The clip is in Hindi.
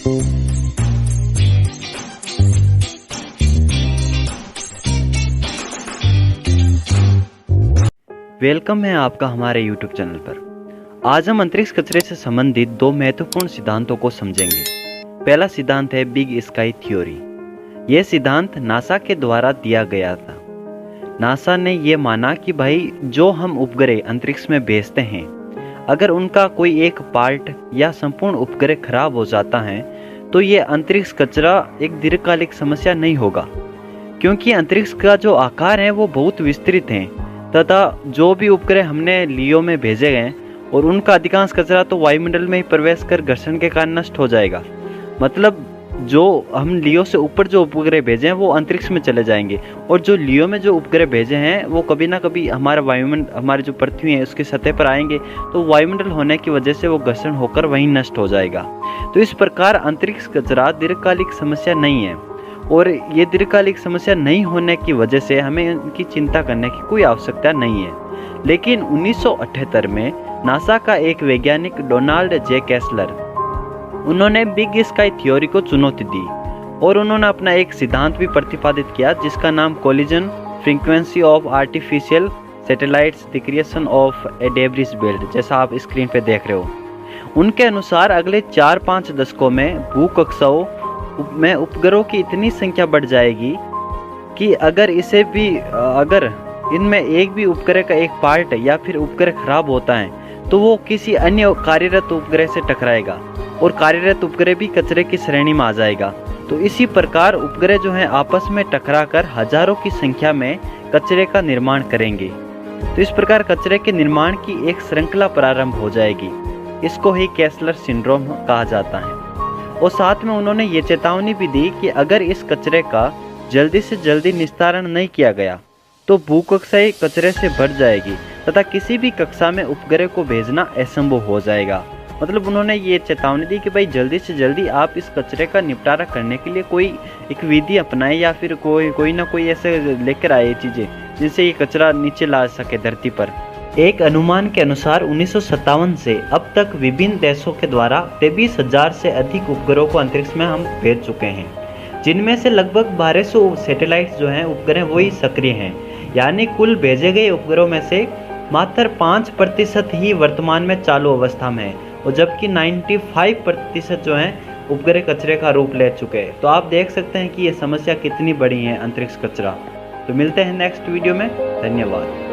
वेलकम है आपका हमारे YouTube चैनल पर। आज हम अंतरिक्ष कचरे से संबंधित दो महत्वपूर्ण सिद्धांतों को समझेंगे। पहला सिद्धांत है बिग स्काई थ्योरी। यह सिद्धांत नासा के द्वारा दिया गया था। नासा ने यह माना कि भाई जो हम उपग्रह अंतरिक्ष में भेजते हैं, अगर उनका कोई एक पार्ट या संपूर्ण उपग्रह खराब हो जाता है तो ये अंतरिक्ष कचरा एक दीर्घकालिक समस्या नहीं होगा, क्योंकि अंतरिक्ष का जो आकार है वो बहुत विस्तृत है तथा जो भी उपग्रह हमने लियो में भेजे गए और उनका अधिकांश कचरा तो वायुमंडल में ही प्रवेश कर घर्षण के कारण नष्ट हो जाएगा। मतलब जो हम लियो से ऊपर जो उपग्रह भेजे हैं वो अंतरिक्ष में चले जाएंगे, और जो लियो में जो उपग्रह भेजे हैं वो कभी ना कभी हमारे वायुमंडल, हमारे जो पृथ्वी है उसकी सतह पर आएंगे, तो वायुमंडल होने की वजह से वो घर्षण होकर वहीं नष्ट हो जाएगा। तो इस प्रकार अंतरिक्ष कचरा दीर्घकालिक समस्या नहीं है, और ये दीर्घकालिक समस्या नहीं होने की वजह से हमें इनकी चिंता करने की कोई आवश्यकता नहीं है। लेकिन 1978 में नासा का एक वैज्ञानिक डोनाल्ड जे कैसलर, उन्होंने बिग स्काई थ्योरी को चुनौती दी और उन्होंने अपना एक सिद्धांत भी प्रतिपादित किया जिसका नाम collision frequency of artificial satellites the creation of A debris belt, जैसा आप स्क्रीन पे देख रहे हो। उनके अनुसार अगले 4-5 दशकों में भूकक्षाओं में उपग्रहों की इतनी संख्या बढ़ जाएगी कि अगर इनमें एक भी उपग्रह का एक पार्ट या फिर उपग्रह खराब होता है तो वो किसी अन्य कार्यरत उपग्रह से टकराएगा और कार्यरत उपग्रह भी कचरे की श्रेणी में आ जाएगा। तो इसी प्रकार उपग्रह जो है आपस में टकराकर हजारों की संख्या में कचरे का निर्माण करेंगे। तो इस प्रकार कचरे के निर्माण की एक श्रृंखला प्रारंभ हो जाएगी। इसको ही कैसलर सिंड्रोम कहा जाता है। और साथ में उन्होंने ये चेतावनी भी दी कि अगर इस कचरे का जल्दी से जल्दी निस्तारण नहीं किया गया तो भूकक्षाएं कचरे से भर जाएगी तथा किसी भी कक्षा में उपग्रह को भेजना असंभव हो जाएगा। मतलब उन्होंने ये चेतावनी दी कि भाई जल्दी से जल्दी आप इस कचरे का निपटारा करने के लिए कोई एक विधि अपनाएं या फिर कोई ना कोई ऐसे लेकर आए चीज़ें जिनसे ये कचरा नीचे ला सके धरती पर। एक अनुमान के अनुसार 1957 से अब तक विभिन्न देशों के द्वारा 23,000 से अधिक उपग्रहों को अंतरिक्ष में हम भेज चुके हैं, जिनमें से लगभग 1200 सैटेलाइट्स जो हैं उपग्रह वही सक्रिय हैं। यानी कुल भेजे गए उपग्रहों में से मात्र 5% ही वर्तमान में चालू अवस्था में है, और जबकि 95% जो हैं उपग्रह कचरे का रूप ले चुके हैं। तो आप देख सकते हैं कि ये समस्या कितनी बड़ी है अंतरिक्ष कचरा। तो मिलते हैं नेक्स्ट वीडियो में। धन्यवाद।